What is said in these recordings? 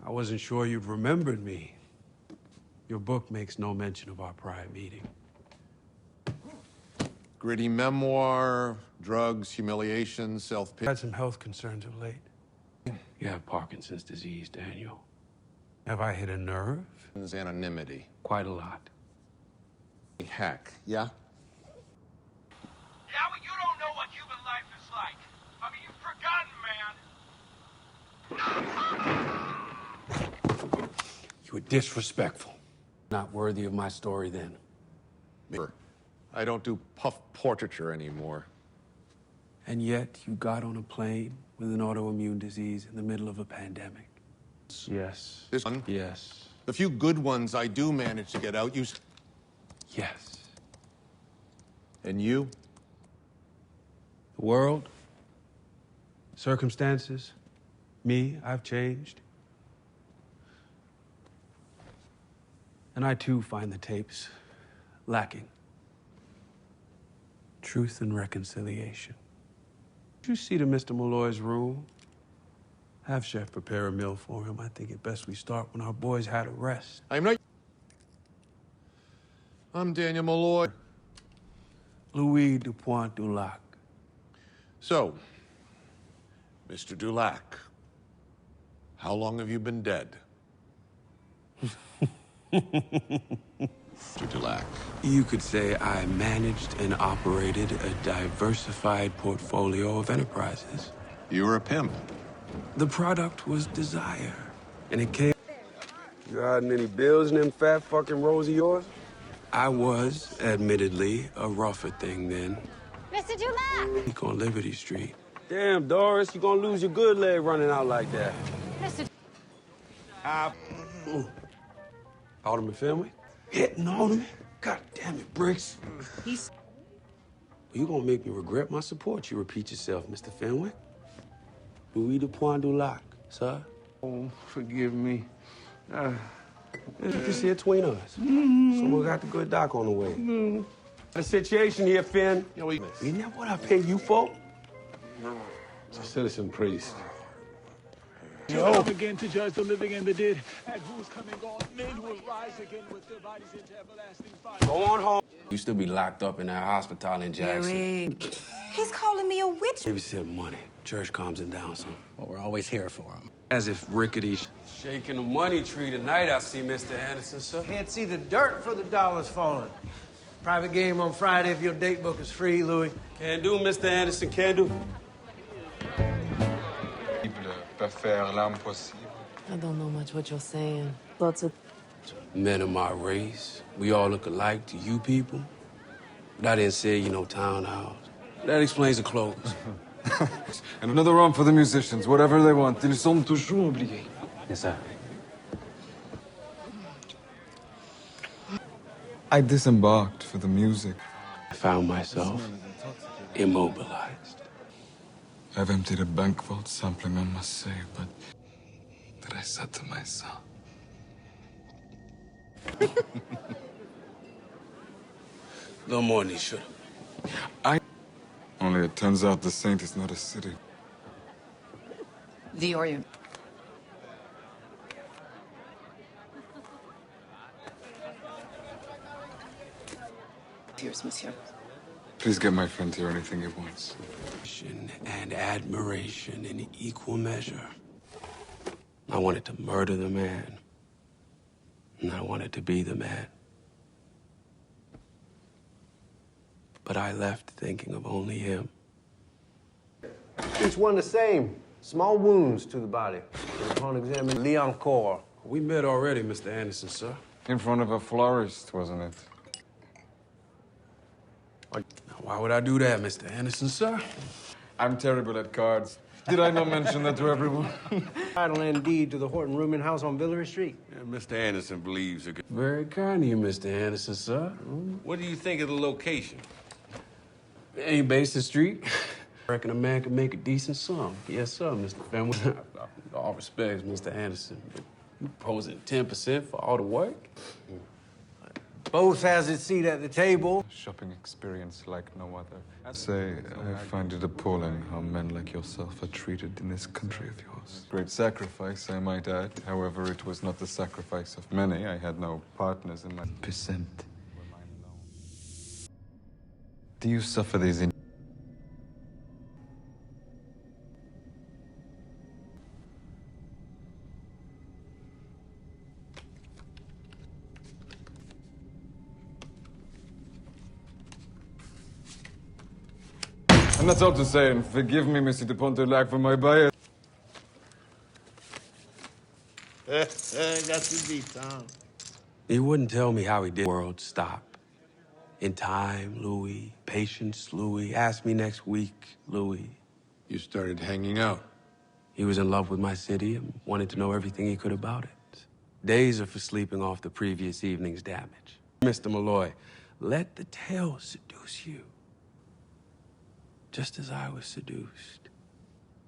I wasn't sure you'd remembered me. Your book makes no mention of our prior meeting. Gritty memoir, drugs, humiliation, self-pity. Had some health concerns of late. You have Parkinson's disease, Daniel. Have I hit a nerve? Anonymity. Quite a lot. Heck, yeah? Yeah, well, you don't know what human life is like. I mean, you've forgotten, man. You were disrespectful. Not worthy of my story then. I don't do puff portraiture anymore. And yet, you got on a plane with an autoimmune disease in the middle of a pandemic. Yes. This one? Yes. The few good ones I do manage to get out, Yes. And you? The world, circumstances, me, I've changed. And I too find the tapes lacking. Truth and reconciliation. Did you see to Mr. Malloy's room? Have Chef prepare a meal for him. I think it best we start when our boys had a rest. I'm Daniel Malloy. Louis de Pointe du Lac. So, Mr. Dulac, how long have you been dead? Mr. Dulac. You could say I managed and operated a diversified portfolio of enterprises. You were a pimp. The product was desire, and it came. You hiding any bills in them fat fucking rolls of yours? I was, admittedly, a rougher thing then. Mr. Dulac! Peak on Liberty Street. Damn, Doris, you gonna lose your good leg running out like that. Mr. Alderman Fenwick? Hitting Alderman? God damn it, Bricks. You gonna make me regret my support. You repeat yourself, Mr. Fenwick. Louis de Pointe du Lac, sir. Oh, forgive me. You see it between us. So we got the good doc on the way. The situation here, Finn. Isn't that what I pay you for? It's a citizen priest. You'll come again to judge the living and the dead, and who's coming on? Men will rise again with their bodies into everlasting fire. Go on home. You still be locked up in that hospital in Jackson. He's calling me a witch. Babysit money. Church calms him down some. Well, we're always here for him. As if rickety shaking the money tree tonight, I see Mr. Anderson, sir. Can't see the dirt for the dollars falling. Private game on Friday if your date book is free, Louis. Can do, Mr. Anderson, can do. I don't know much what you're saying. Lots of... Men of my race, we all look alike to you people. But I didn't say you no townhouse. That explains the clothes. And another round for the musicians, whatever they want. Ils sont toujours obligés. Yes, sir. I disembarked for the music. I found myself immobilized. I've emptied a bank vault sampling on my save, but that I said to myself. No more than he should. Only it turns out the Saint is not a city. The Orient. Cheers, monsieur. Please get my friend here anything he wants. And admiration in equal measure. I wanted to murder the man. And I wanted to be the man. But I left thinking of only him. Each one the same. Small wounds to the body. And upon examination, Leon Core. We met already, Mr. Anderson, sir. In front of a florist, wasn't it? Now, why would I do that, Mr. Anderson, sir? I'm terrible at cards. Did I not mention that to everyone? Title and deed to the Horton Rooming House on Villeray Street. Yeah, Mr. Anderson believes it. Very kind of you, Mr. Anderson, sir. What do you think of the location? Ain't Basin Street. I reckon a man can make a decent sum. Yes, sir, Mr. Fenwick. All respects, Mr. Anderson, but you posing 10% for all the work? Both has its seat at the table. shopping experience like no other. I'd say I find it appalling how men like yourself are treated in this country of yours. Great sacrifice, I might add. However, it was not the sacrifice of many. I had no partners in my percent. Do you suffer these in... And that's all to say, and forgive me, Monsieur de Pointe, for my bias. Got you beat, Tom. He wouldn't tell me how he did. World stop. In time, Louis. Patience, Louis. Ask me next week, Louis. You started hanging out. He was in love with my city and wanted to know everything he could about it. Days are for sleeping off the previous evening's damage. Mr. Malloy, let the tale seduce you. Just as I was seduced.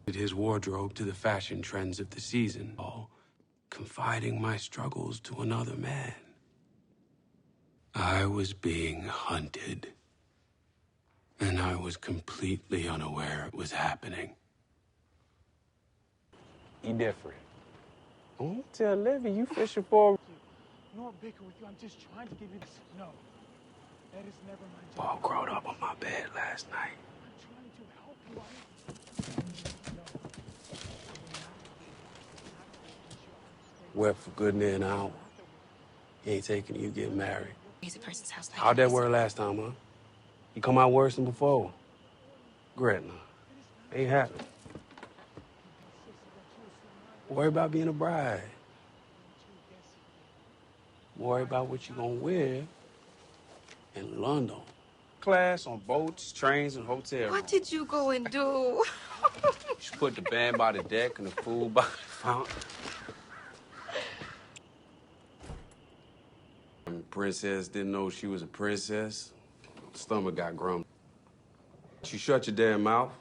His wardrobe to the fashion trends of the season, all confiding my struggles to another man. I was being hunted, and I was completely unaware it was happening. He different. Don't tell Livy you fishing for... No bicker with you. I'm just trying to give you this. No. That is never my job. Ball crawled up on my bed last night. I'm trying to help you. Wept for good near an hour. He ain't taking you get married. Crazy person's house. Like How'd that work last time, huh? You come out worse than before? Gretna. Ain't happening. Worry about being a bride. Worry about what you gonna wear in London. Class on boats, trains, and hotel rooms. What did you go and do? You put the band by the deck and the food by the fountain. Princess didn't know she was a princess. Stomach got grumpy. You shut your damn mouth.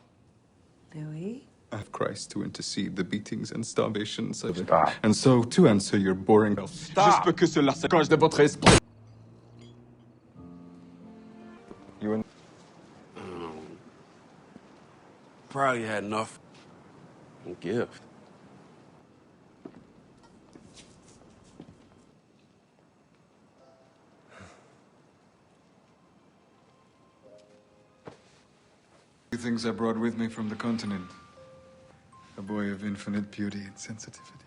Louis? I have Christ to intercede the beatings and starvations of it. And so, to answer your boring... Stop! Juste que cela s'accroche de votre esprit. You and... Probably had enough. Gift. Things I brought with me from the continent. A boy of infinite beauty and sensitivity.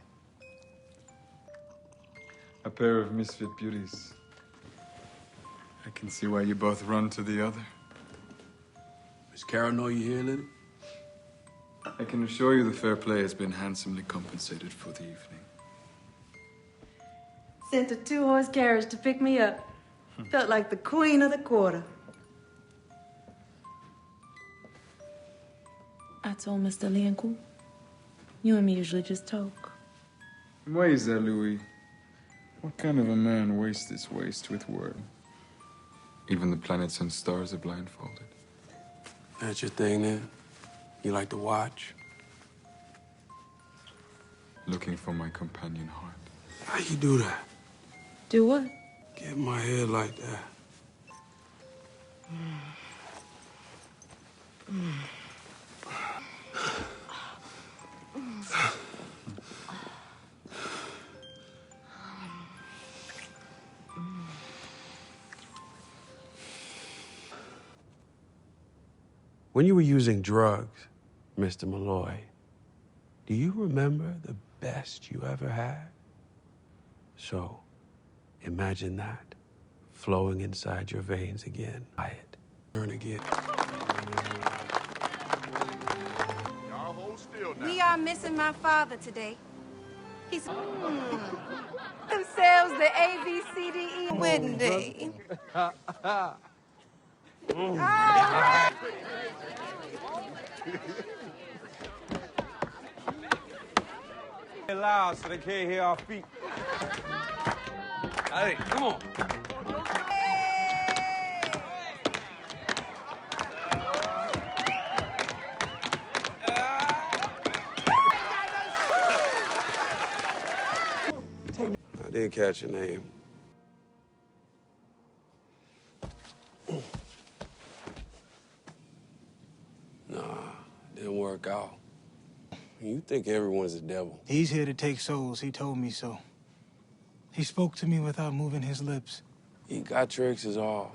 A pair of misfit beauties. I can see why you both run to the other. Miss Carol know you here, Liddy? I can assure you the fair play has been handsomely compensated for the evening. Sent a 2-horse carriage to pick me up. Felt like the queen of the quarter. I told Mr. Lianku. You and me usually just talk. Why is that, Louis? What kind of a man wastes his waste with word? Even the planets and stars are blindfolded. That's your thing, then? You like to watch? Looking for my companion heart. How you do that? Do what? Get in my head like that. When you were using drugs, Mr. Malloy, do you remember the best you ever had? So, imagine that flowing inside your veins again. Buy it. Burn again. Y'all hold still now. We are missing my father today. He's Themselves the ABCDE wedding day. Loud so they can't hear our feet. Hey, come on. I didn't catch your name. work out. You think everyone's a devil. He's here to take souls. He told me so. He spoke to me without moving his lips. He got tricks is all.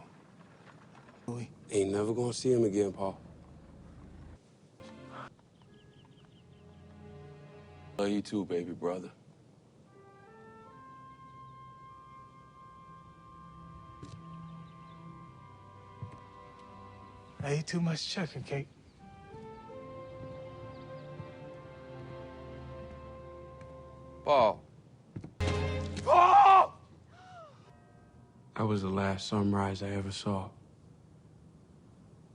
Ain't never gonna see him again, Paul. Love you too, baby brother. I ate too much chicken cake. Paul. Oh! That was the last sunrise I ever saw.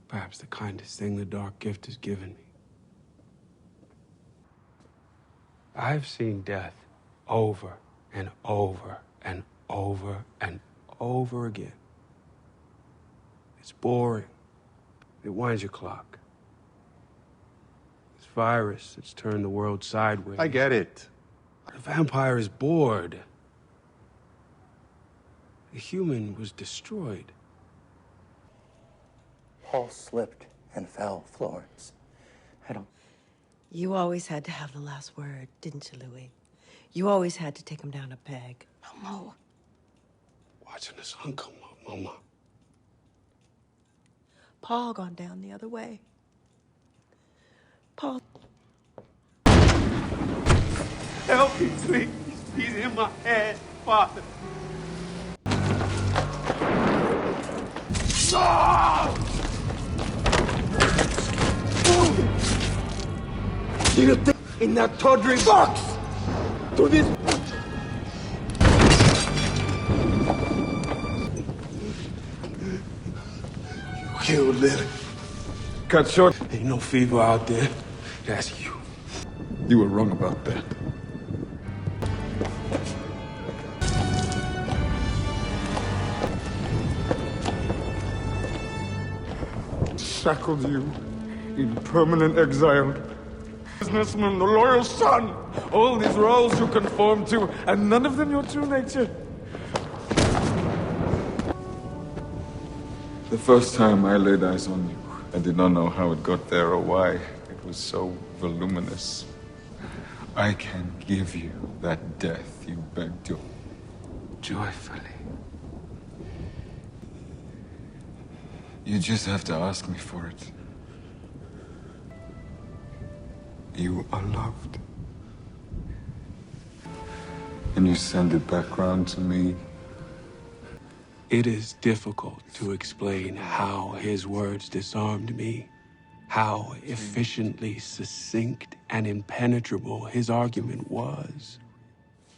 Perhaps the kindest thing the dark gift has given me. I've seen death over and over and over and over again. It's boring. It winds your clock. This virus that's turned the world sideways. I get it. The vampire is bored. The human was destroyed. Paul slipped and fell, Florence. I don't... You always had to have the last word, didn't you, Louis? You always had to take him down a peg. Mo. Watching the sun come up, Mama. Paul gone down the other way. Paul. Help me, please. He's in my head, Father. No! Do you think in that tawdry box? Through this... You killed Lily. Cut short. Ain't no fever out there. That's you. You were wrong about that. Shackled you in permanent exile. Businessman, the loyal son, all these roles you conform to, and none of them your true nature. The first time I laid eyes on you, I did not know how it got there or why. It was so voluminous. I can give you that death you begged you joyfully. You just have to ask me for it. You are loved. And you send it back round to me. It is difficult to explain how his words disarmed me, how efficiently succinct and impenetrable his argument was.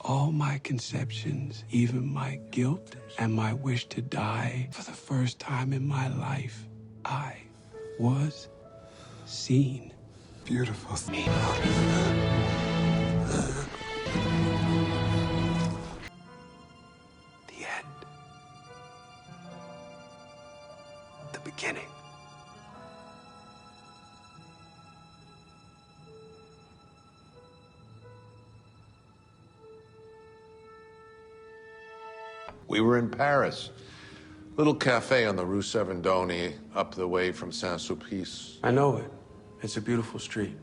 All my conceptions, even my guilt and my wish to die, for the first time in my life, I was seen. Beautiful. The end. The beginning. We were in Paris. Little cafe on the Rue Servandoni, up the way from Saint-Sulpice. I know it. It's a beautiful street.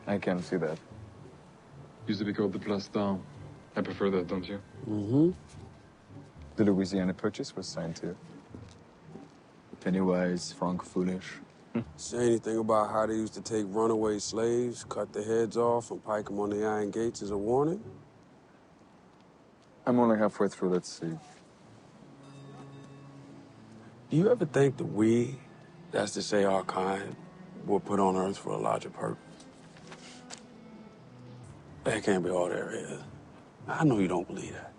I can see that. Used to be called the Place d'Armes. I prefer that, don't you? Mm-hmm. The Louisiana Purchase was signed too. Pennywise, Frank Foolish. Say anything about how they used to take runaway slaves, cut their heads off, and pike them on the iron gates as a warning? I'm only halfway through, let's see. Do you ever think that we, that's to say our kind, were put on Earth for a larger purpose? That can't be all there is. I know you don't believe that.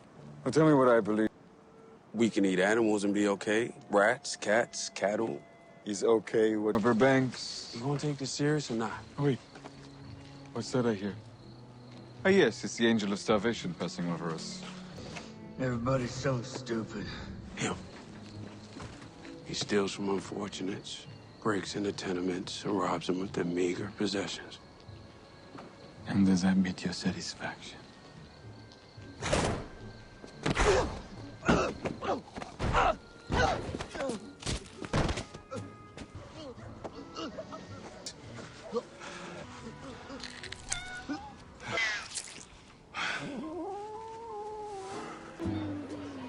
Well, tell me what I believe. We can eat animals and be okay. Rats, cats, cattle. Is okay with Banks. You gonna take this serious or not? Wait. What's that I hear? Oh, yes, it's the angel of starvation passing over us. Everybody's so stupid. Him. He steals from unfortunates, breaks into tenements, and robs them of their meager possessions. And does that meet your satisfaction?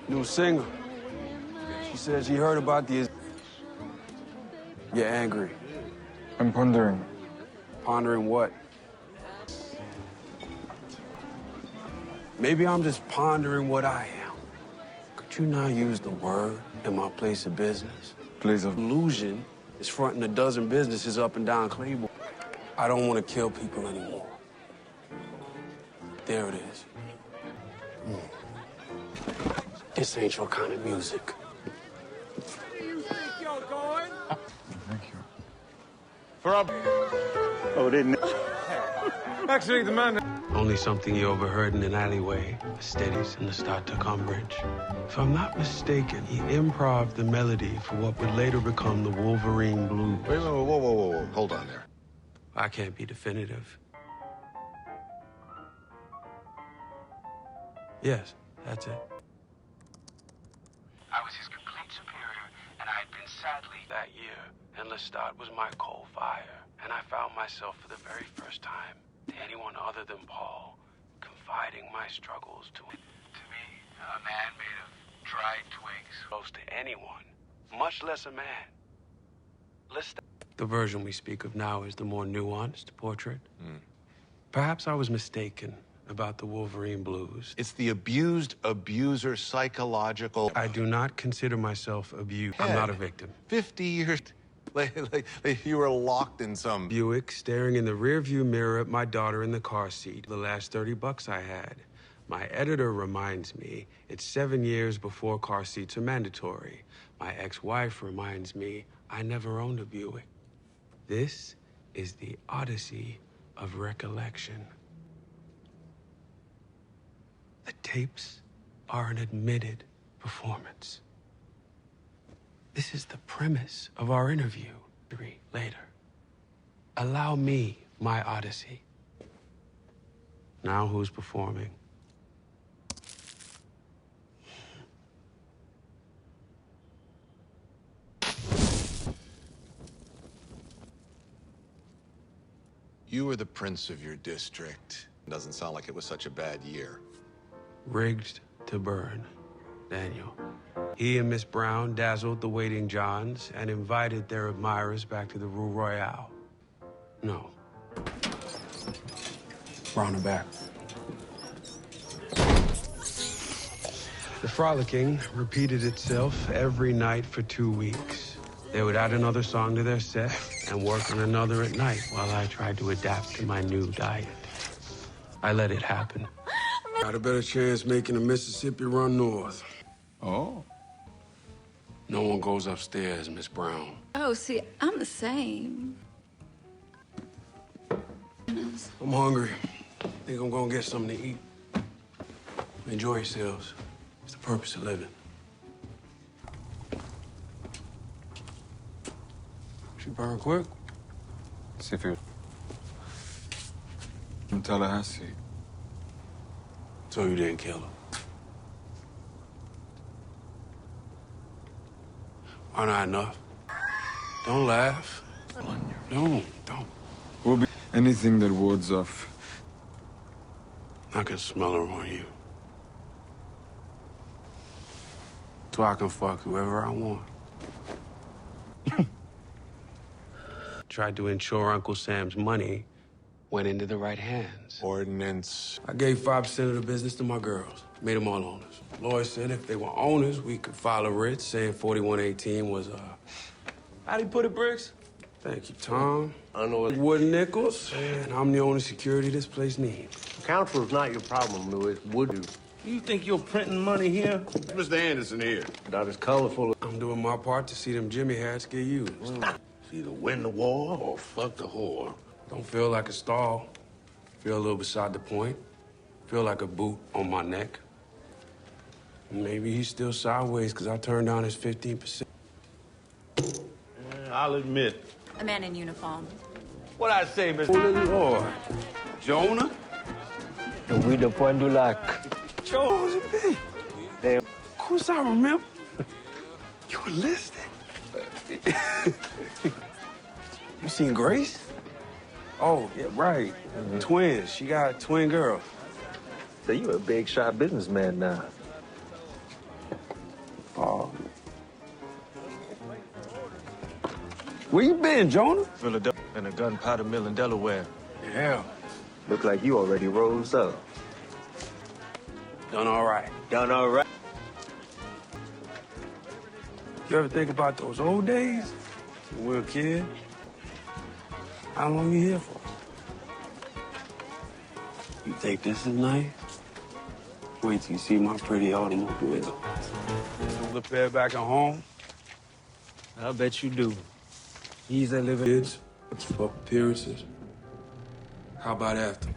New singer. She said she heard about these. You're angry. I'm pondering. Pondering what? Maybe I'm just pondering what I am. Could you not use the word in my place of business? Place of illusion is fronting a dozen businesses up and down Claiborne. I don't want to kill people anymore. There it is. This ain't your kind of music. Where do you think you're going? Thank you. Oh, didn't it? Actually, the man... Only something you overheard in an alleyway, the steadies and the start to Cumbridge. If I'm not mistaken, he improv'd the melody for what would later become the Wolverine Blues. Wait, whoa. Hold on there. I can't be definitive. Yes, that's it. I was his complete superior, and I had been sadly that year. And Lestat was my coal fire, and I found myself for the very first time, to anyone other than Paul, confiding my struggles to me, a man made of dried twigs, close to anyone, much less a man. Lestat. The version we speak of now is the more nuanced portrait. Perhaps I was mistaken about the Wolverine Blues. It's the abused abuser psychological. I do not consider myself abused. I'm not a victim. 50 years. Like you were locked in some Buick, staring in the rearview mirror at my daughter in the car seat. The last $30 I had. My editor reminds me it's 7 years before car seats are mandatory. My ex-wife reminds me I never owned a Buick. This is the odyssey of recollection. The tapes are an admitted performance. This is the premise of our interview. Later. Allow me my odyssey. Now who's performing? You were the prince of your district. Doesn't sound like it was such a bad year. Rigged to burn, Daniel. He and Miss Brown dazzled the waiting Johns and invited their admirers back to the Rue Royale. No. Brown and back. The frolicking repeated itself every night for 2 weeks. They would add another song to their set and work on another at night while I tried to adapt to my new diet. I let it happen. Got a better chance making the Mississippi run north. Oh. No one goes upstairs, Miss Brown. Oh, see, I'm the same. I'm hungry. Think I'm gonna get something to eat. Enjoy yourselves. It's the purpose of living. She burn quick. See if you're... from Tallahassee. So you didn't kill her? Why not enough? Don't laugh. Don't. Will be anything that wards off. I can smell her on you. So I can fuck whoever I want. Tried to ensure Uncle Sam's money went into the right hands. Ordinance. I gave 5% of the business to my girls. Made them all owners. Lawyer said if they were owners, we could file a writ saying 4118 was, how'd he put it, Briggs? Thank you, Tom. I know it. Wood nickels, and I'm the only security this place needs. Counselor's not your problem, Louis. Would you? You think you're printing money here? Mr. Anderson here. Not as colorful. I'm doing my part to see them Jimmy hats get used. Either win the war or fuck the whore. Don't feel like a stall. Feel a little beside the point. Feel like a boot on my neck. Maybe he's still sideways because I turned down his 15%. I'll admit. A man in uniform. What I say, Mr. Holy Lord. Jonah? We the Pointe du Lac. Jonah, of course I remember. You were listening. You seen Grace? Oh, yeah, right. Twins. She got a twin girl. So you a big shot businessman now. Oh. Where you been, Jonah? Philadelphia and a gunpowder mill in Delaware. Yeah. Look like you already rose up. Done all right. Done all right. You ever think about those old days when we were a kid? How long you here for? You think this is nice? Wait till you see my pretty automobile. Flip head back at home. I bet you do. He's that living kids. What's for appearances? How about after?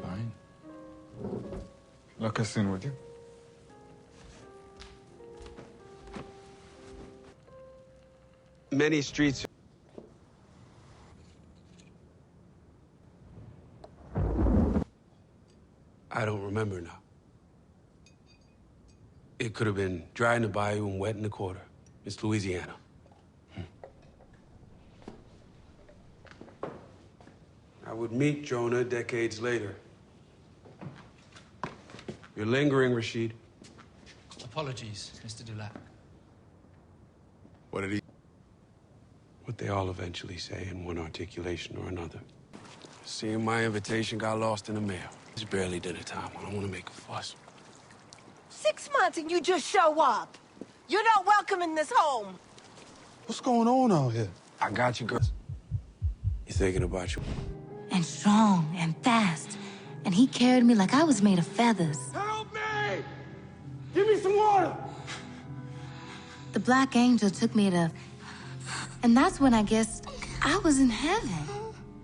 Fine. Lock us in, would you? Many streets. I don't remember now. It could have been dry in the bayou and wet in the quarter. It's Louisiana. I would meet Jonah decades later. You're lingering, Rashid. Apologies, Mr. Dulac. What did he? What they all eventually say in one articulation or another. Seeing my invitation got lost in the mail. It's barely dinner time. I don't want to make a fuss. 6 months and you just show up. You're not welcome in this home. What's going on out here? I got you, girl. You thinking about you? And strong and fast. And he carried me like I was made of feathers. Help me! Give me some water! The Black Angel took me to... And that's when I guessed I was in heaven.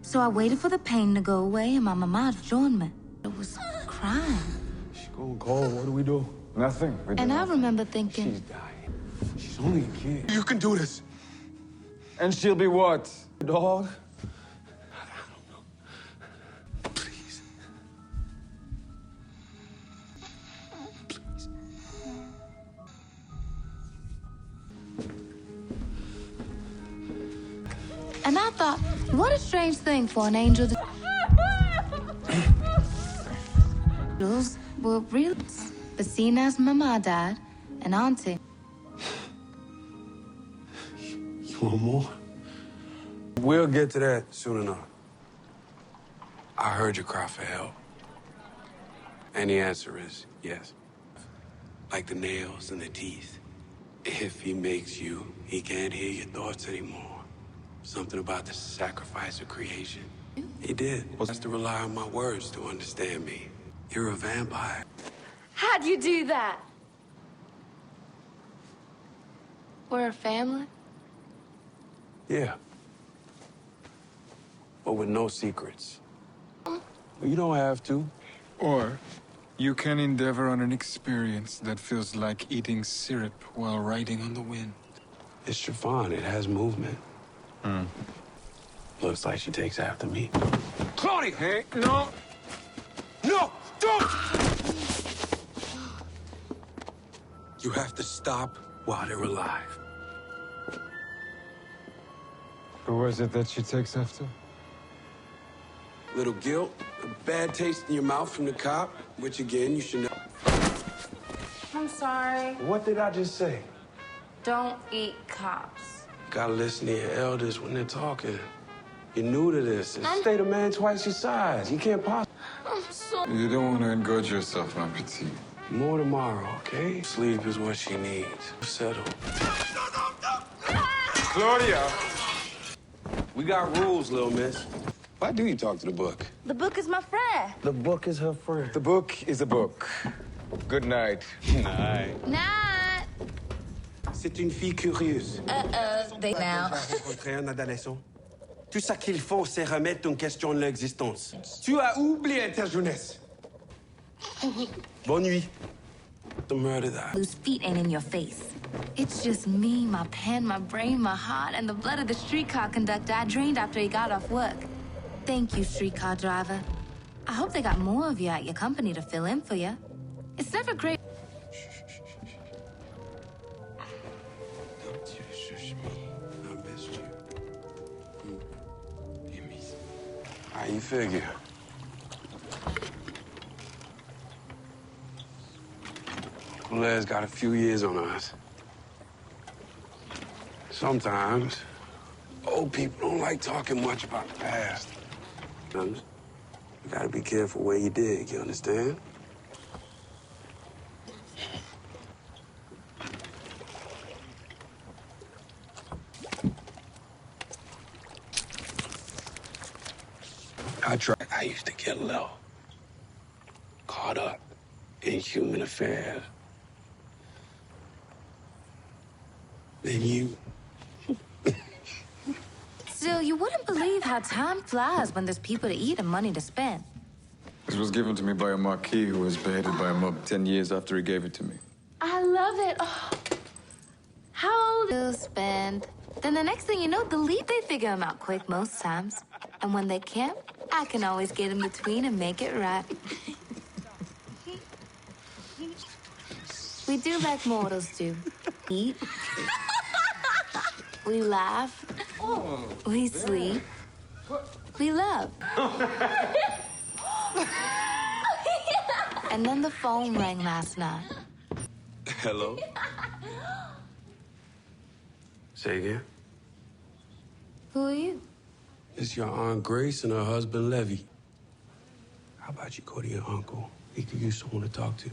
So I waited for the pain to go away and my mama joined me. I was crying. She's going cold. What do we do? Nothing. And I remember thinking... She's dying. She's only a kid. You can do this. And she'll be what? Dog? And I thought, what a strange thing for an angel to... Those were real. But seeing as Mama died, and Auntie... You want more? We'll get to that soon enough. I heard you cry for help. And the answer is yes. Like the nails and the teeth. If he makes you, he can't hear your thoughts anymore. Something about the sacrifice of creation. He did. Has to rely on my words to understand me. You're a vampire. How'd you do that? We're a family? Yeah. But with no secrets. You don't have to. Or you can endeavor on an experience that feels like eating syrup while riding on the wind. It's chiffon. It has movement. Looks like she takes after me. Claudia! Hey, no! No! Don't! You have to stop while they're alive. Who was it that she takes after? Little guilt, a bad taste in your mouth from the cop, which again, you should know. I'm sorry. What did I just say? Don't eat cops. Gotta listen to your elders when they're talking. You're new to this. It's state a man twice your size. You can't possibly. I'm so... You don't want to engorge yourself, my petite. More tomorrow, okay? Sleep is what she needs. Settle. Claudia! We got rules, little miss. Why do you talk to the book? The book is my friend. The book is her friend. The book is a book. Good night. Night. C'est une fille curieuse. They now. Rencontrer un adolescent. Tout ça qu'il faut, c'est remettre en question l'existence. Tu as oublié ta jeunesse. Bonne nuit. The murder that. Whose feet ain't in your face. It's just me, my pen, my brain, my heart, and the blood of the streetcar conductor I drained after he got off work. Thank you, streetcar driver. I hope they got more of you at your company to fill in for you. It's never great. Don't you shush me. I missed you. Give me. How you figure? Blair's got a few years on us. Sometimes, old people don't like talking much about the past. You gotta be careful where you dig, you understand? I used to get a little caught up in human affairs. Then you. Still, you wouldn't believe how time flies when there's people to eat and money to spend. This was given to me by a marquis who was beheaded by a mob 10 years after he gave it to me. I love it. Oh. How old you'll spend? Then the next thing you know, they figure them out quick most times. And when they can't, I can always get in between and make it right. We do like mortals do. Eat. We laugh. We sleep. We love. And then the phone rang last night. Hello? Say again? Who are you? It's your Aunt Grace and her husband, Levy. How about you go to your uncle? He could use someone to talk to.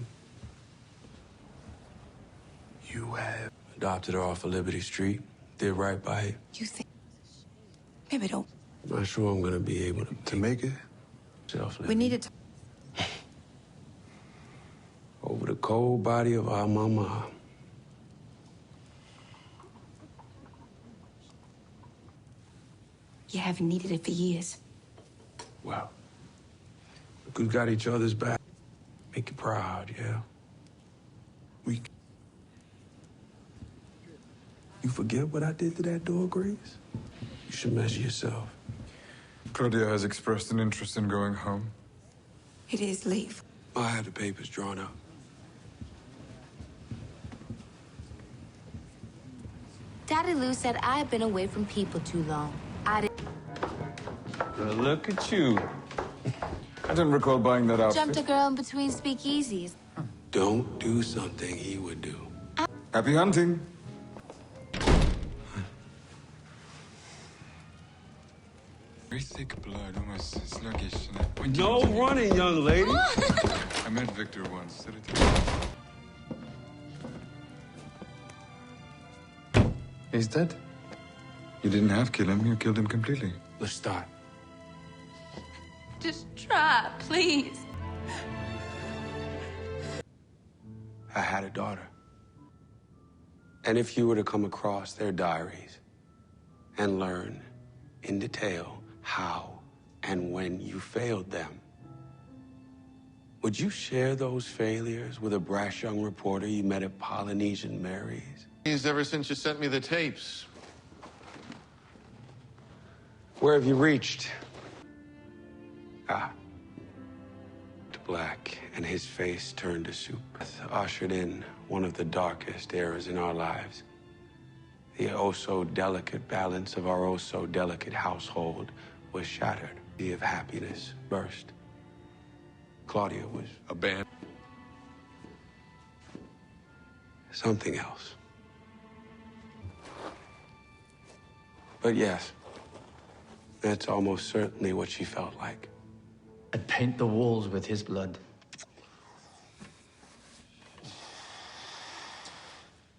You have adopted her off of Liberty Street. Did right by it. You think... Maybe don't... I'm not sure I'm gonna be able to make it. We needed to... Over the cold body of our mama. You haven't needed it for years. Well, we got each other's back. Make you proud, yeah? You forget what I did to that door, Grace? You should measure yourself. Claudia has expressed an interest in going home. It is leave. I have the papers drawn up. Daddy Lou said I had been away from people too long. I didn't... Well, look at you. I didn't recall buying that outfit. Jumped a girl in between speakeasies. Don't do something he would do. Happy hunting. Very thick blood, almost sluggish. No running, young lady. I met Victor once. Did it? He's dead. You didn't have to kill him. You killed him completely. Let's start. Just try, please. I had a daughter. And if you were to come across their diaries and learn in detail how and when you failed them, would you share those failures with a brash young reporter you met at Polynesian Mary's? Ever since you sent me the tapes. Where have you reached? To black, and his face turned to soup. Ushered in one of the darkest eras in our lives. The oh-so-delicate balance of our oh-so-delicate household was shattered. The sea of happiness burst. Claudia was abandoned. Something else. But yes, that's almost certainly what she felt like. I'd paint the walls with his blood.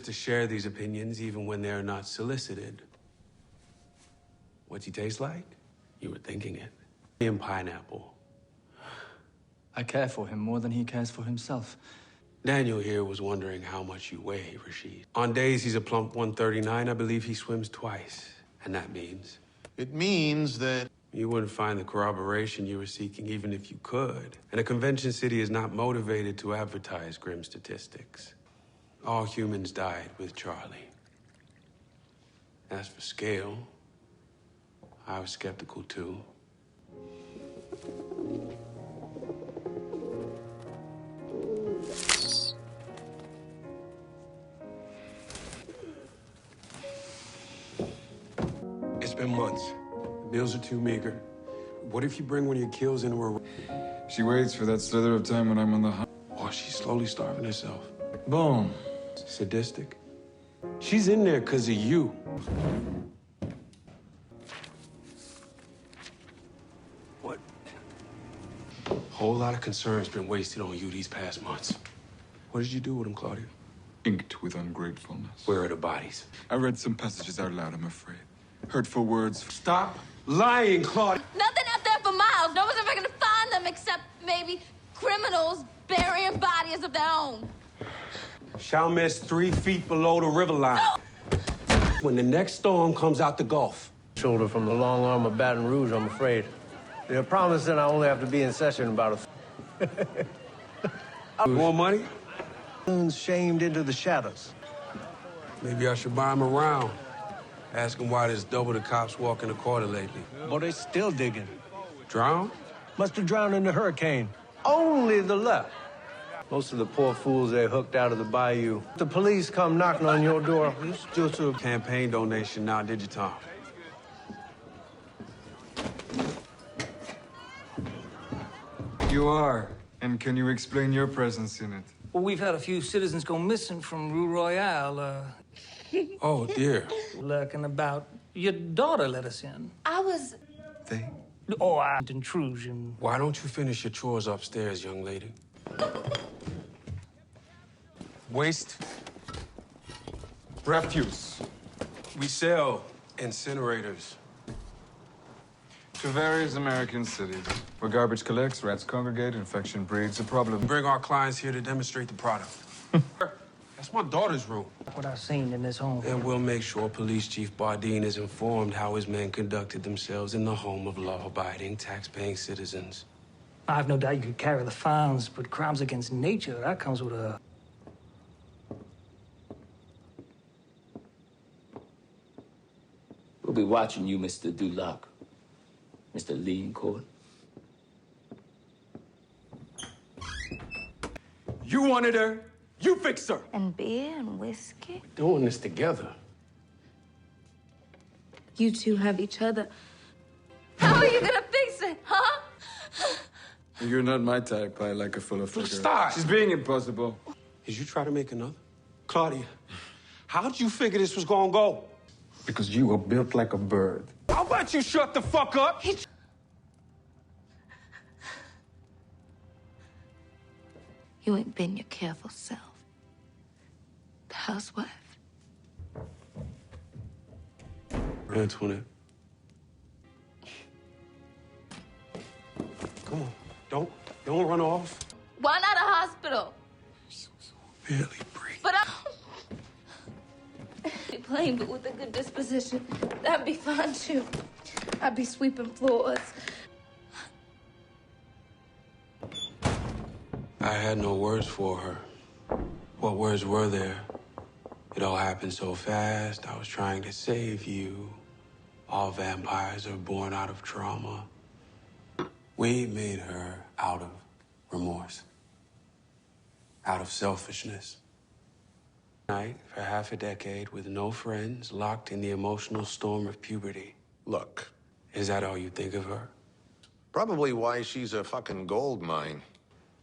To share these opinions even when they're not solicited. What's he taste like? You were thinking it. And pineapple. I care for him more than he cares for himself. Daniel here was wondering how much you weigh, Rashid. On days he's a plump 139, I believe he swims twice. And that means? It means that... You wouldn't find the corroboration you were seeking even if you could. And a convention city is not motivated to advertise grim statistics. All humans died with Charlie. As for scale, I was skeptical too. It's been months. The bills are too meager. What if you bring one of your kills into her? She waits for that slither of time when I'm on the hunt. Or she's slowly starving herself. Boom. Sadistic. She's in there because of you. What? Whole lot of concern's been wasted on you these past months. What did you do with them, Claudia? Inked with ungratefulness. Where are the bodies? I read some passages out loud, I'm afraid. Hurtful words. Stop lying, Claudia. Nothing out there for miles. No one's ever gonna find them except maybe criminals burying bodies of their own. Chalmers 3 feet below the river line. When the next storm comes out the Gulf. Shoulder from the long arm of Baton Rouge, I'm afraid. They're promising I only have to be in session about More money? Shamed into the shadows. Maybe I should buy him around. Ask him why there's double the cops walking the quarter lately. But they're still digging. Drown? Must have drowned in the hurricane. Only the left. Most of the poor fools they hooked out of the bayou. The police come knocking on your door. It's just a campaign donation now, did you, Tom? You are. And can you explain your presence in it? Well, we've had a few citizens go missing from Rue Royale. Oh, dear. Lurking about. Your daughter let us in. I was... They? Oh, intrusion. Why don't you finish your chores upstairs, young lady? Waste. Refuse. We sell incinerators. To various American cities, where garbage collects, rats congregate, infection breeds, a problem. Bring our clients here to demonstrate the product. That's my daughter's room. What I've seen in this home. And we'll make sure Police Chief Bardeen is informed how his men conducted themselves in the home of law-abiding, tax-paying citizens. I have no doubt you could carry the fines, but crimes against nature, that comes with a... We'll be watching you, Mr. Duloc. Mr. Leancourt. You wanted her. You fixed her. And beer and whiskey? Doing this together. You two have each other. How are you gonna fix it, huh? You're not my type. I like a fuller figure. Stop! She's being impossible. Did you try to make another? Claudia, how'd you figure this was gonna go? Because you were built like a bird. How about you shut the fuck up? You ain't been your careful self. The housewife. Antoinette. Come on. Don't run off. Why not a hospital? Barely breathe. But be plain, but with a good disposition. That'd be fine, too. I'd be sweeping floors. I had no words for her. What words were there? It all happened so fast. I was trying to save you. All vampires are born out of trauma. We made her out of remorse. Out of selfishness. Night for half a decade with no friends, locked in the emotional storm of puberty. Look. Is that all you think of her? Probably why she's a fucking gold mine.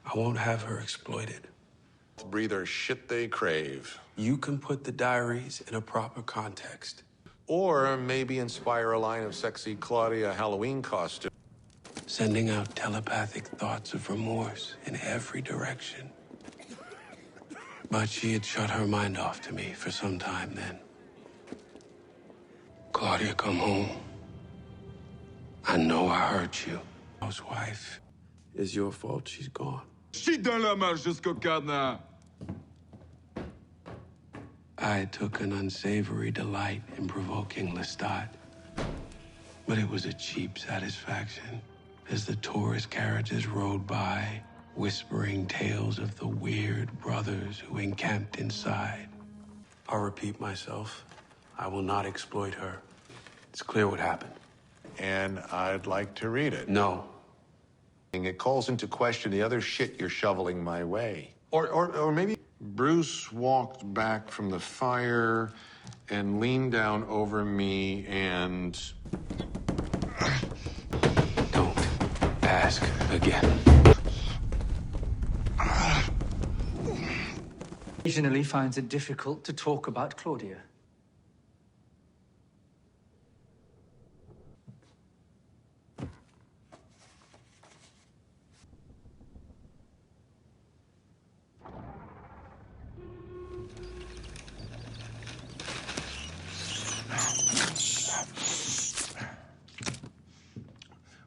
I won't have her exploited. Breather shit they crave. You can put the diaries in a proper context. Or maybe inspire a line of sexy Claudia Halloween costume. Sending out telepathic thoughts of remorse in every direction. But she had shut her mind off to me for some time then. Claudia, come home. I know I hurt you. Housewife, it's your fault she's gone. Chie dans la marche jusqu'au cadenas. I took an unsavory delight in provoking Lestat. But it was a cheap satisfaction as the tourist carriages rode by, whispering tales of the weird brothers who encamped inside. I'll repeat myself. I will not exploit her. It's clear what happened. And I'd like to read it. No. It calls into question the other shit you're shoveling my way. Or maybe Bruce walked back from the fire and leaned down over me and... Don't ask again. Occasionally finds it difficult to talk about Claudia.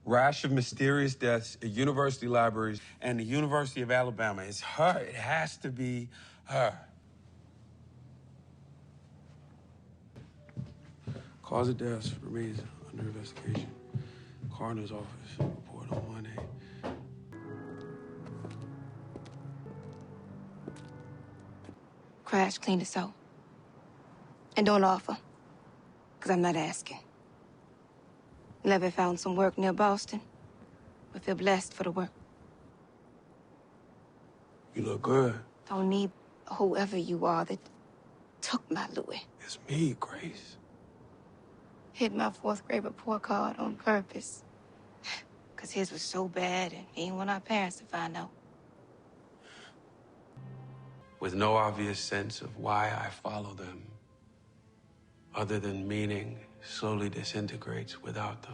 Rash of mysterious deaths at university libraries and the University of Alabama. It's her. It has to be her. Cause of death remains under investigation. Coroner's office report on Monday. Crash, clean us out. And don't offer, because I'm not asking. Levy found some work near Boston. We feel blessed for the work. You look good. Don't need whoever you are that took my Louis. It's me, Grace. Hid my fourth grade report card on purpose. Because his was so bad and he didn't want our parents to find out. With no obvious sense of why I follow them, other than meaning slowly disintegrates without them.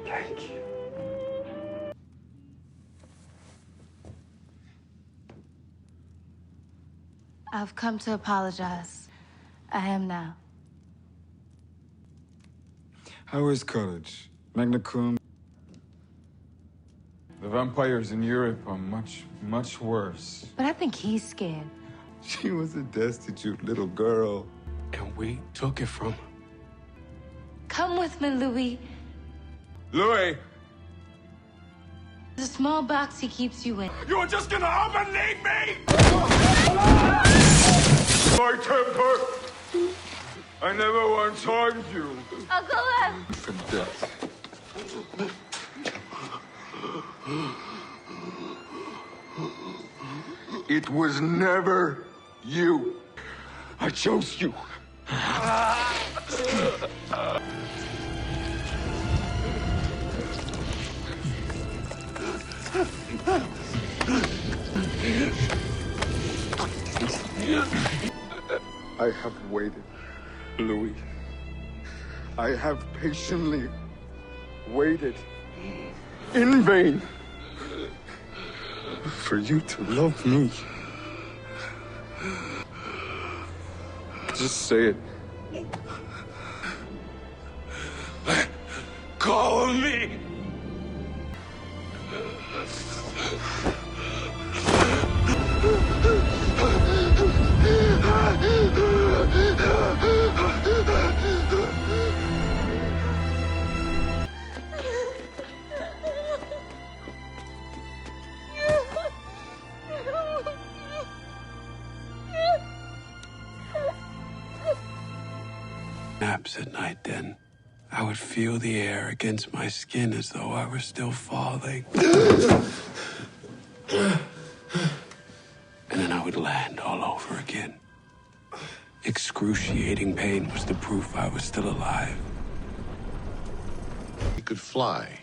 Thank you. I've come to apologize. I am now. How is college? Magna cum? The vampires in Europe are much, much worse. But I think he's scared. She was a destitute little girl. And we took it from her. Come with me, Louis. Louis! There's a small box he keeps you in. You were just gonna up and leave me! My temper! I never once harmed you. Uncle Lem! For death. It was never you. I chose you. I have waited, Louis. I have patiently waited in vain for you to love me. Just say it. Call me! Naps at night, then. I would feel the air against my skin as though I were still falling. And then I would land all over again. Excruciating pain was the proof I was still alive. He could fly.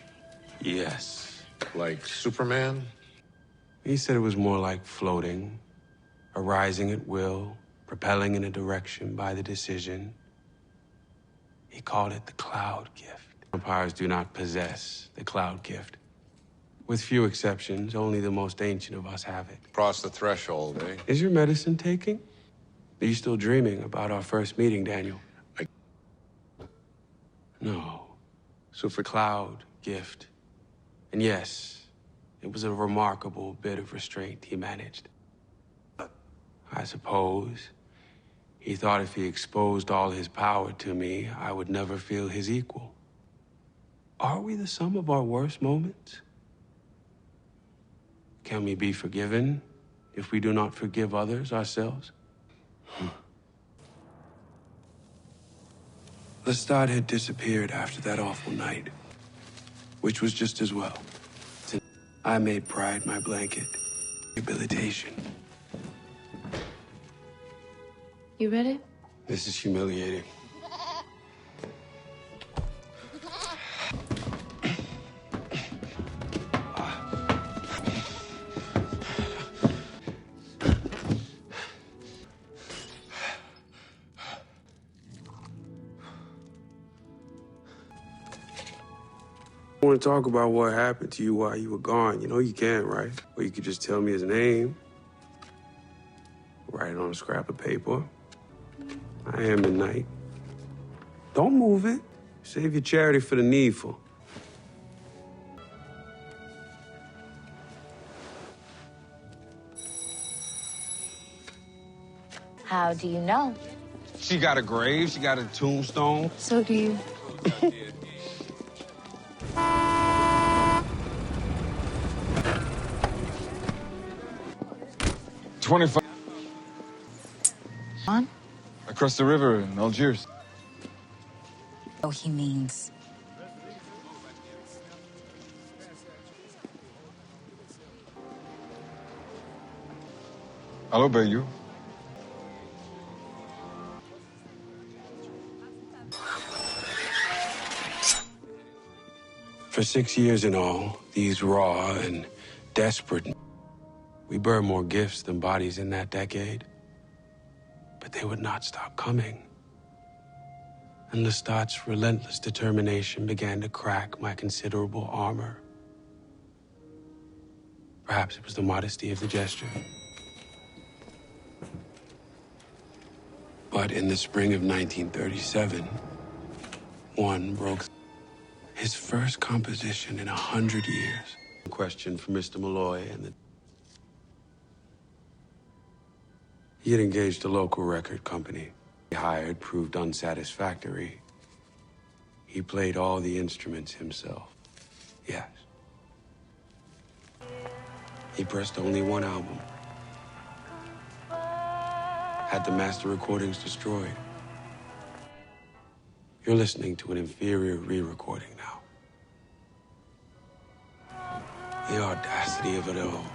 Yes. Like Superman? He said it was more like floating, arising at will, propelling in a direction by the decision. He called it the cloud gift. Vampires do not possess the cloud gift. With few exceptions, only the most ancient of us have it. Cross the threshold, eh? Is your medicine taking? Are you still dreaming about our first meeting, Daniel? No. So for cloud gift. And yes, it was a remarkable bit of restraint he managed. I suppose he thought if he exposed all his power to me, I would never feel his equal. Are we the sum of our worst moments? Can we be forgiven if we do not forgive others ourselves? Lestat had disappeared after that awful night, which was just as well. I made pride my blanket. Rehabilitation. You ready? This is humiliating. I want to talk about what happened to you while you were gone. You know you can, right? Or you could just tell me his name, write it on a scrap of paper. I am midnight. Don't move it. Save your charity for the needful. How do you know? She got a grave, she got a tombstone. So do you. 25. On? Across the river in Algiers. Oh, he means. I'll obey you. For 6 years in all, these raw and desperate, we burned more gifts than bodies in that decade. But they would not stop coming. And Lestat's relentless determination began to crack my considerable armor. Perhaps it was the modesty of the gesture. But in the spring of 1937, one broke his first composition in 100 years. Question for Mr. Malloy and he had engaged a local record company. He hired proved unsatisfactory. He played all the instruments himself. Yes. He pressed only one album. Had the master recordings destroyed. You're listening to an inferior re-recording now. The audacity of it all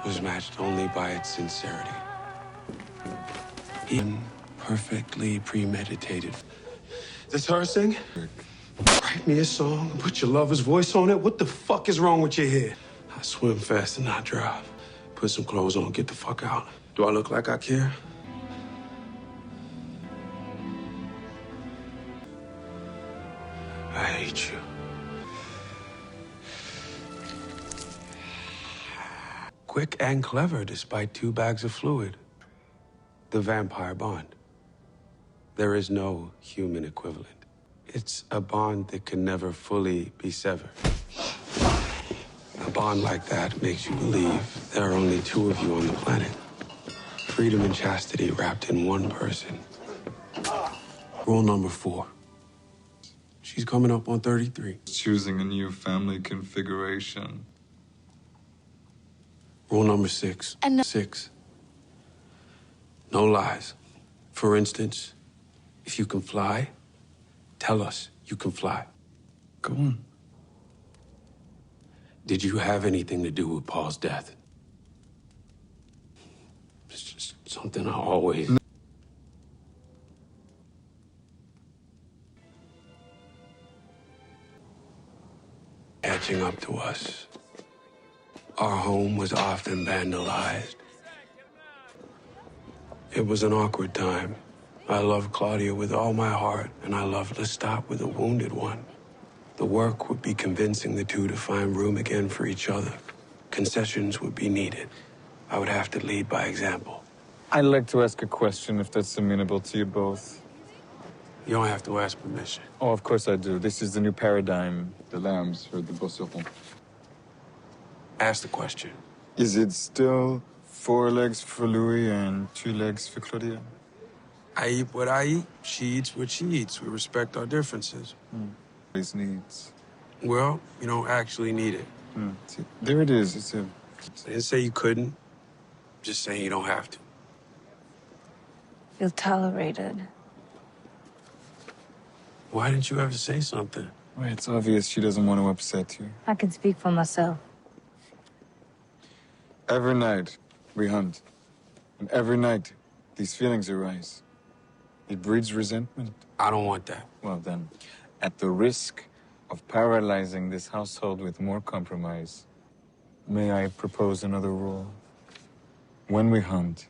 was matched only by its sincerity. Perfectly premeditated. This her sing? Write me a song, put your lover's voice on it. What the fuck is wrong with your head? I swim fast and not drive. Put some clothes on, get the fuck out. Do I look like I care? I hate you. Quick and clever despite 2 bags of fluid. The vampire bond. There is no human equivalent. It's a bond that can never fully be severed. A bond like that makes you believe there are only 2 of you on the planet. Freedom and chastity wrapped in one person. Rule number 4. She's coming up on 33. Choosing a new family configuration. Rule number 6. 6. No lies. For instance, if you can fly, tell us you can fly. Go on. Did you have anything to do with Paul's death? It's just something I always... Catching up to us. Our home was often vandalized. It was an awkward time. I loved Claudia with all my heart, and I loved Lestat with a wounded one. The work would be convincing the 2 to find room again for each other. Concessions would be needed. I would have to lead by example. I'd like to ask a question, if that's amenable to you both. You don't have to ask permission. Oh, of course I do. This is the new paradigm. The lambs for the bosserons. Ask the question. Is it still 4 legs for Louis and 2 legs for Claudia? I eat what I eat. She eats what she eats. We respect our differences. His needs. Well, you don't actually need it. See, there it is. It's a... I didn't say you couldn't. Just saying you don't have to. Feel tolerated. Why didn't you ever say something? Well, it's obvious she doesn't want to upset you. I can speak for myself. Every night, we hunt. And every night, these feelings arise. It breeds resentment. I don't want that. Well then, at the risk of paralyzing this household with more compromise, may I propose another rule? When we hunt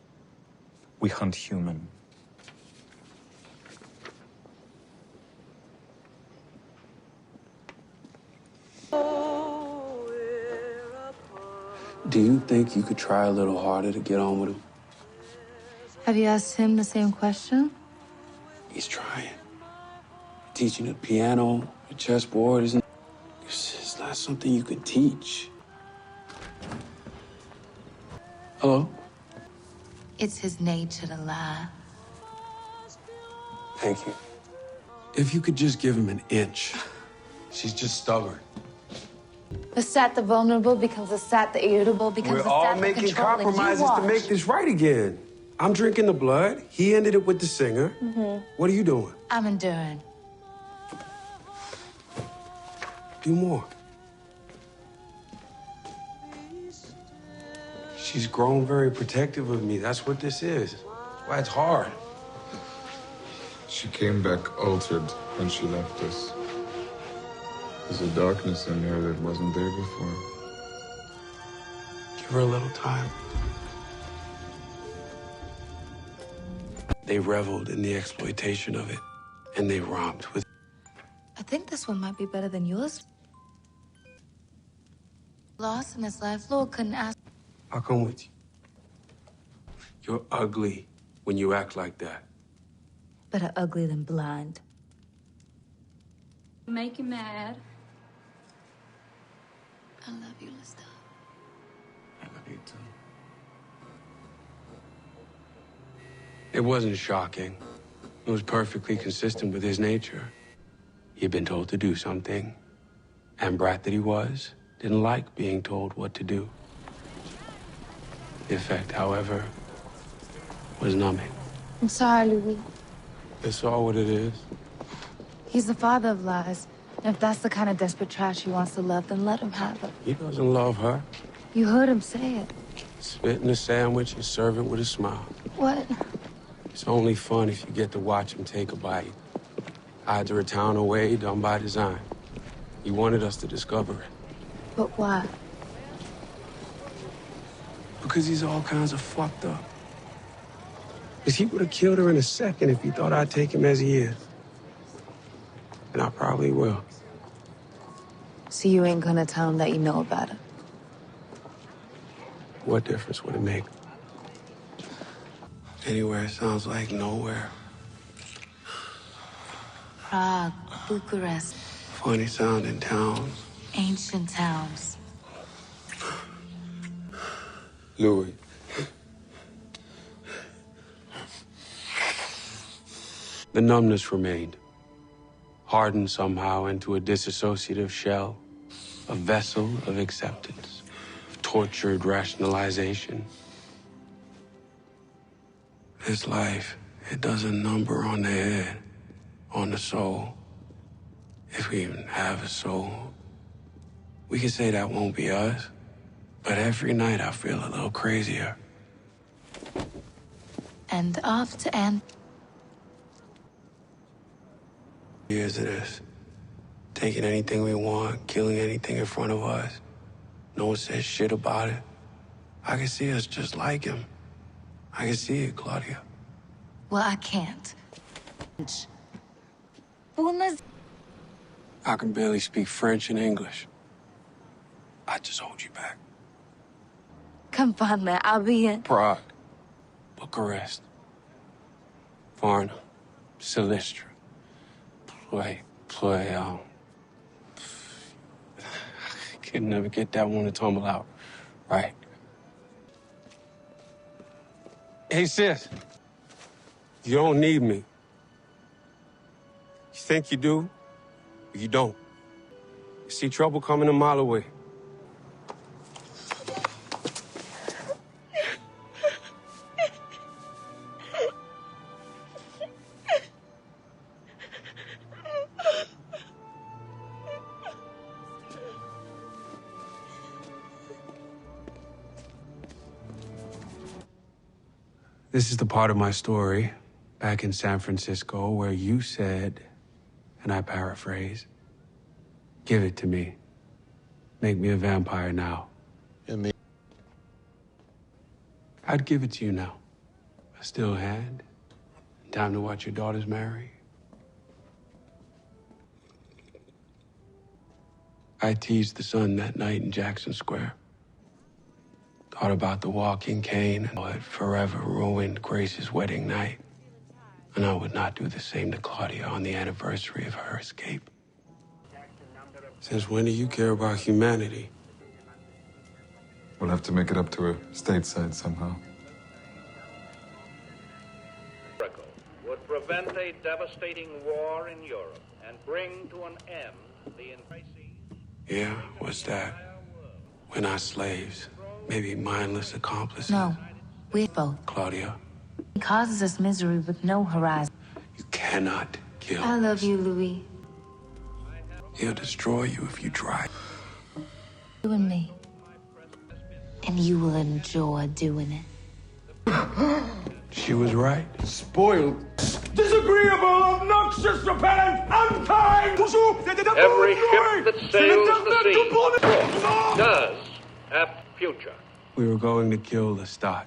human. Do you think you could try a little harder to get on with him? Have you asked him the same question? He's trying. Teaching the piano, the chessboard isn't. It's not something you can teach. Hello? It's his nature to lie. Thank you. If you could just give him an inch. She's just stubborn. The sad, the vulnerable becomes the sad, the irritable becomes We're the all sad, the making controlling. compromises to make this right again. I'm drinking the blood. He ended it with the singer. What are you doing? I'm enduring. Do more. She's grown very protective of me. That's what this is. Why it's hard. She came back altered when she left us. There's a darkness in her that wasn't there before. Give her a little time. They reveled in the exploitation of it, and they romped with. I think this one might be better than yours. Lost in his life, Lord couldn't ask. I'll come with you. You're ugly when you act like that. Better ugly than blind. Make you mad. I love you, Lister. I love you too. It wasn't shocking. It was perfectly consistent with his nature. He'd been told to do something, and brat that he was, didn't like being told what to do. The effect, however, was numbing. I'm sorry, Louis. It's all what it is. He's the father of lies. And if that's the kind of desperate trash he wants to love, then let him have it. He doesn't love her. You heard him say it. Spit in a sandwich and serve it with a smile. What? It's only fun if you get to watch him take a bite. Hides her a town away, done by design. He wanted us to discover it. But why? Because he's all kinds of fucked up. Because he would have killed her in a second if he thought I'd take him as he is. And I probably will. So you ain't gonna tell him that you know about it? What difference would it make? Anywhere sounds like nowhere. Prague, Bucharest. Funny sounding towns. Ancient towns. Louis. The numbness remained, hardened somehow into a disassociative shell, a vessel of acceptance, of tortured rationalization. This life, it does a number on the head, on the soul. If we even have a soul. We can say that won't be us, but every night I feel a little crazier. And off to end. Years of this. Taking anything we want, killing anything in front of us. No one says shit about it. I can see us just like him. I can see it, Claudia. Well, I can't. I can barely speak French and English. I just hold you back. Come find me. I'll be in Prague, Bucharest, Varna, Silistra. I can never get that one to tumble out. Right. Hey, sis. You don't need me. You think you do, but you don't. You see trouble coming a mile away. This is the part of my story back in San Francisco where you said, and I paraphrase, give it to me. Make me a vampire now. I'd give it to you now. A still hand. Time to watch your daughters marry. I teased the sun that night in Jackson Square. Thought about the walking cane and how it forever ruined Grace's wedding night. And I would not do the same to Claudia on the anniversary of her escape. Since when do you care about humanity? We'll have to make it up to her stateside somehow. Would prevent a devastating war in Europe and bring to an end the crises. Yeah, what's that? We're not slaves. Maybe mindless accomplices. No, we're both. Claudia, He causes us misery with no horizon. you cannot kill. I love you, Louis. He'll destroy you if you try. You and me. And you will enjoy doing it. She was right. Spoiled. Disagreeable, obnoxious, repellent, unkind! Every ship that sails the sea does have future. We were going to kill Lestat.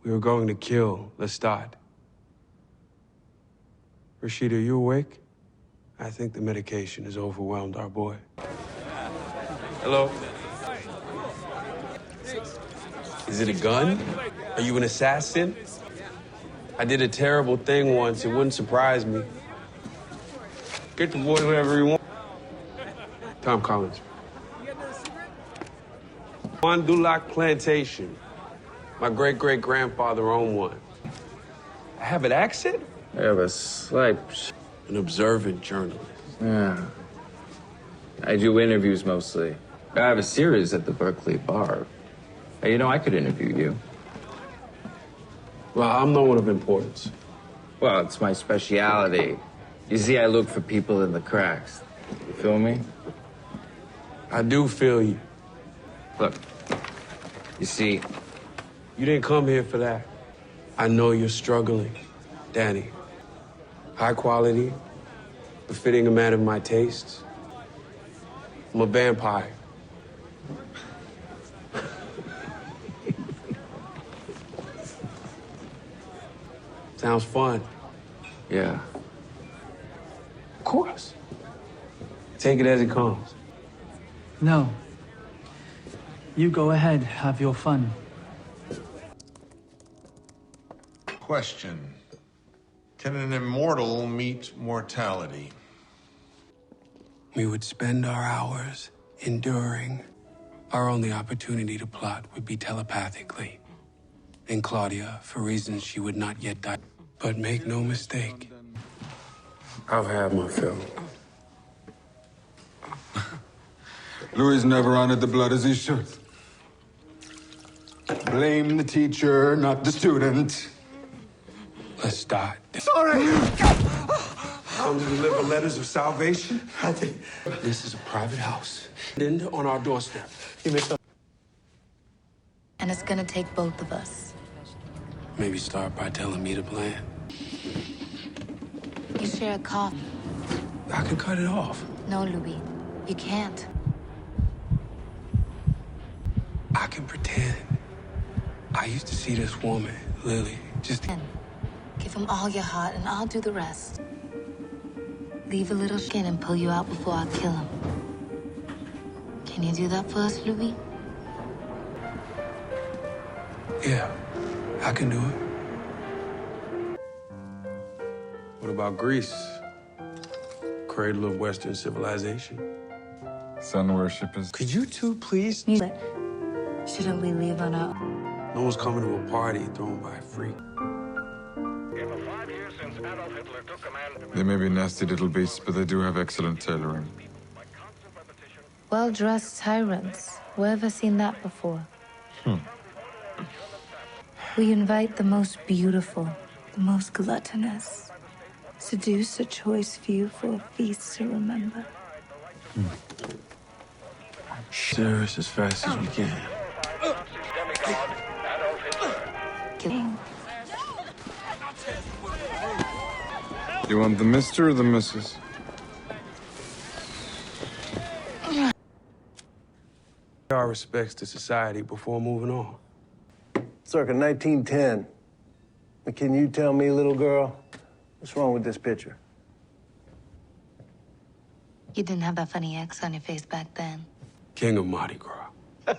We were going to kill Lestat. Rashida, you awake? I think the medication has overwhelmed our boy. Hello? Is it a gun? Are you an assassin? I did a terrible thing once. It wouldn't surprise me. Get the boy whatever you want. Tom Collins. Juan Dulac Plantation. My great-great-grandfather owned one. I have an accent? I have a slight... An observant journalist. Yeah. I do interviews mostly. I have a series at the Berkeley Bar. Hey, you know, I could interview you. Well, I'm no one of importance. Well, it's my speciality. You see, I look for people in the cracks. You feel me? I do feel you. Look, you see... You didn't come here for that. I know you're struggling, Danny. High quality, befitting a man of my tastes. I'm a vampire. Sounds fun. Yeah. Of course. Take it as it comes. No. You go ahead, have your fun. Question. Can an immortal meet mortality? We would spend our hours enduring. Our only opportunity to plot would be telepathically. And Claudia, for reasons she would not yet die. But make no mistake, I've had my fill. Louis never honored the blood as he should. Blame the teacher, not the student. Let's start. Sorry! Come to deliver letters of salvation? This is a private house. End on our doorstep. And it's gonna take both of us. Maybe start by telling me the plan. You share a cough. I can cut it off. No, Louis. You can't. I can pretend. I used to see this woman, Lily, just... Give him all your heart, and I'll do the rest. Leave a little skin and pull you out before I kill him. Can you do that for us, Louis? Yeah, I can do it. What about Greece? Cradle of Western civilization. Sun worshippers. Could you two please? Shouldn't we leave on our... No one's coming to a party thrown by a freak. They may be nasty little beasts, but they do have excellent tailoring. Well-dressed tyrants. Where have I seen that before? We invite the most beautiful, the most gluttonous. Seduce a choice few for a feast to remember. Serious as fast as we can. killing. You want the mister or the missus? Our respects to society before moving on. Circa 1910. Can you tell me, little girl, what's wrong with this picture? You didn't have that funny X on your face back then. King of Mardi Gras.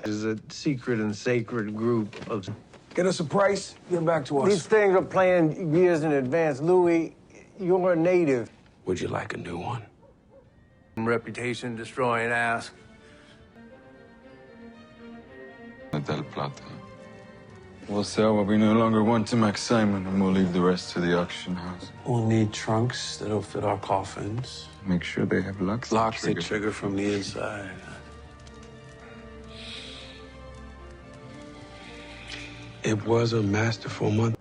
There's a secret and sacred group of... Get us a price, get back to us. These things are planned years in advance. Louis, you're a native. Would you like a new one? Reputation-destroying ass. Del Plata. We'll sell what we no longer want to Max Simon, and we'll leave the rest to the auction house. We'll need trunks that'll fit our coffins. Make sure they have locks. Locks that trigger from the inside. It was a masterful month.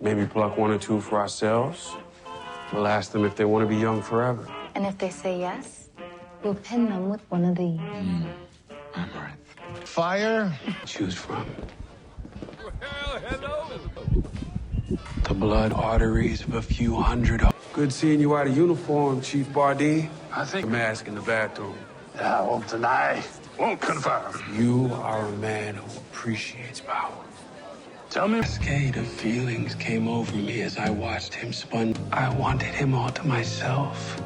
Maybe pluck one or two for ourselves. We'll ask them if they want to be young forever. And if they say yes, we'll pin them with one of these. I'm right. Fire? Choose from. The blood arteries of a few hundred. Good seeing you out of uniform, Chief Bardeen. I think a mask in the bathroom. I won't deny, won't confirm. You are a man who appreciates power. Tell me. A cascade of feelings came over me as I watched him spun. I wanted him all to myself.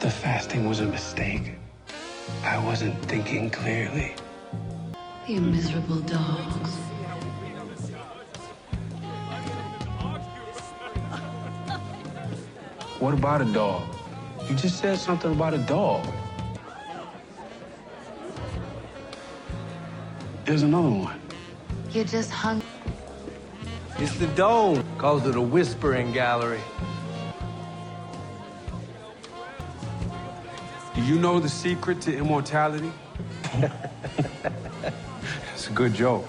The fasting was a mistake. I wasn't thinking clearly. You miserable dogs. What about a dog? You just said something about a dog. There's another one. You're just hungry. It's the dome. Calls it a whispering gallery. Do you know the secret to immortality? It's a good joke.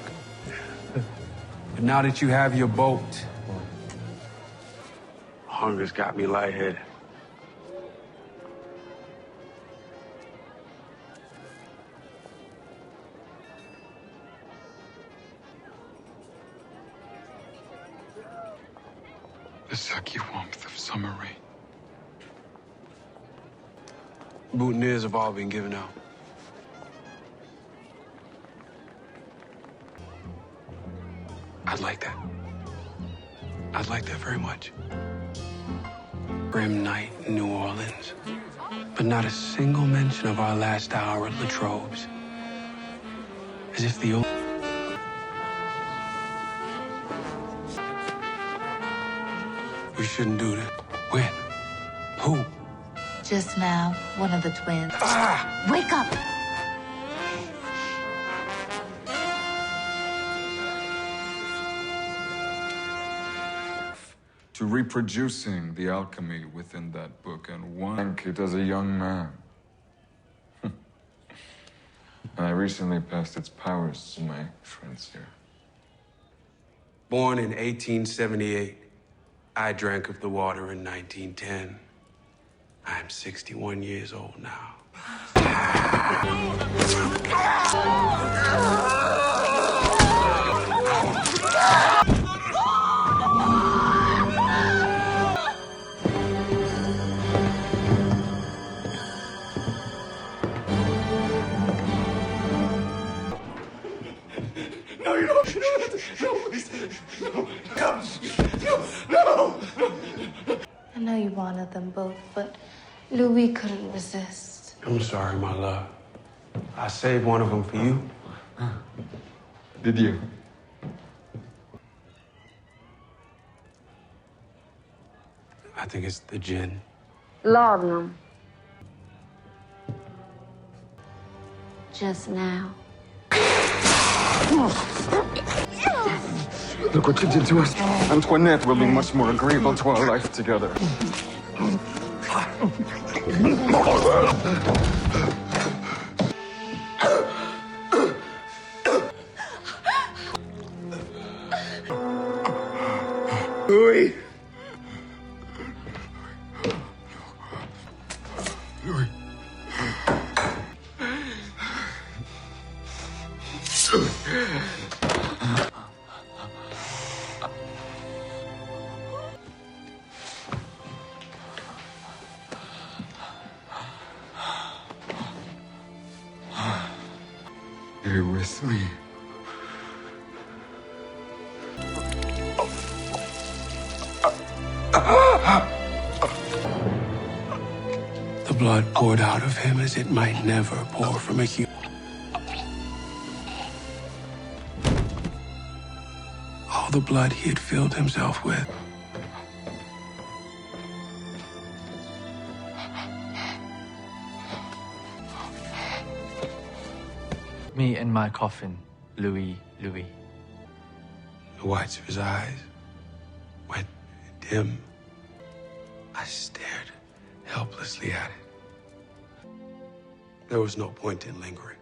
But now that you have your boat, hunger's got me lightheaded. The sucky warmth of summer rain. Boutonnieres have all been given out. I'd like that. I'd like that very much. Grim night in New Orleans, but not a single mention of our last hour at Latrobe's. As if the only... We shouldn't do that. When? Who? Just now, one of the twins. Ah! Wake up! To reproducing the alchemy within that book, and one it as a young man. I recently passed its powers to my friends here. Born in 1878, I drank of the water in 1910. I'm 61 years old now. No, you don't. No, please. No. I know you wanted them both, but Louis couldn't resist. I'm sorry, my love. I saved one of them for you. Did you? I think it's the gin. Laudanum. Just now. Look what you did to us. Antoinette will be much more agreeable to our life together. Louis. Louis. with me. The blood poured out of him as it might never pour from a human. All the blood he had filled himself with. Me in my coffin, Louis. The whites of his eyes went dim. I stared helplessly at it. There was no point in lingering.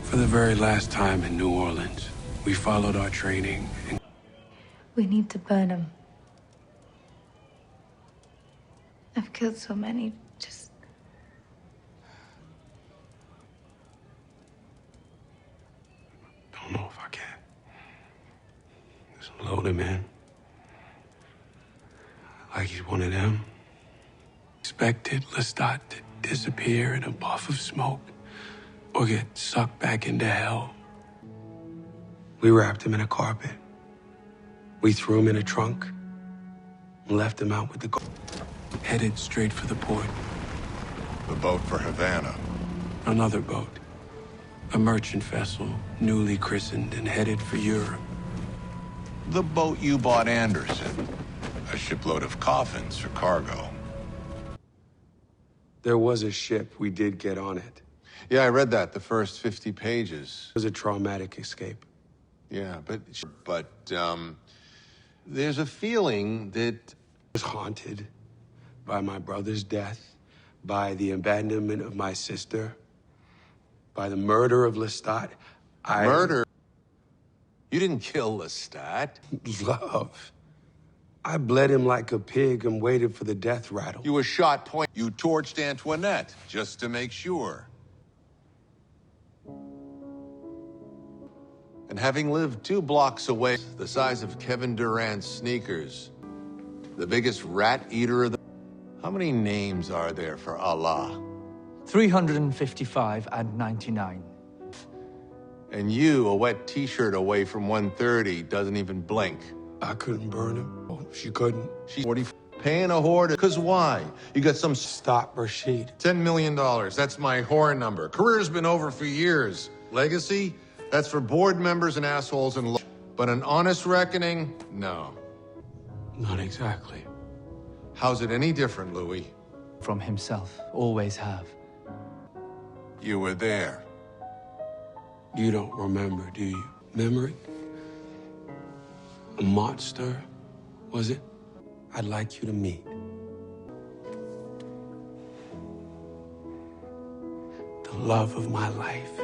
For the very last time in New Orleans, we followed our training and We need to burn them. I've killed so many. Just don't know if I can. There's a loaded man. Like he's one of them. Expected Lestat to disappear in a puff of smoke or get sucked back into hell. We wrapped him in a carpet. We threw him in a trunk and left him out with the gold. Headed straight for the port. The boat for Havana. Another boat. A merchant vessel, newly christened and headed for Europe. The boat you bought Anderson. A shipload of coffins for cargo. There was a ship. We did get on it. Yeah, I read that, the first 50 pages. It was a traumatic escape. Yeah, but there's a feeling that I was haunted by my brother's death, by the abandonment of my sister, by the murder of Lestat. Murder? You didn't kill Lestat. Love. I bled him like a pig and waited for the death rattle. You were shot point. You torched Antoinette, just to make sure. And having lived 2 blocks away, the size of Kevin Durant's sneakers, the biggest rat eater of the... How many names are there for Allah? 355 and 99. And you, a wet t-shirt away from 130, doesn't even blink. I couldn't burn him. Oh, she couldn't. She's 40, paying a whore to... Because why? You got some... Stop, Rashid. $10 million. That's my whore number. Career's been over for years. Legacy? That's for board members and assholes and... But an honest reckoning? No. Not exactly. How's it any different, Louis? From himself. Always have. You were there. You don't remember, do you? Memory? A monster, was it? I'd like you to meet. The love of my life.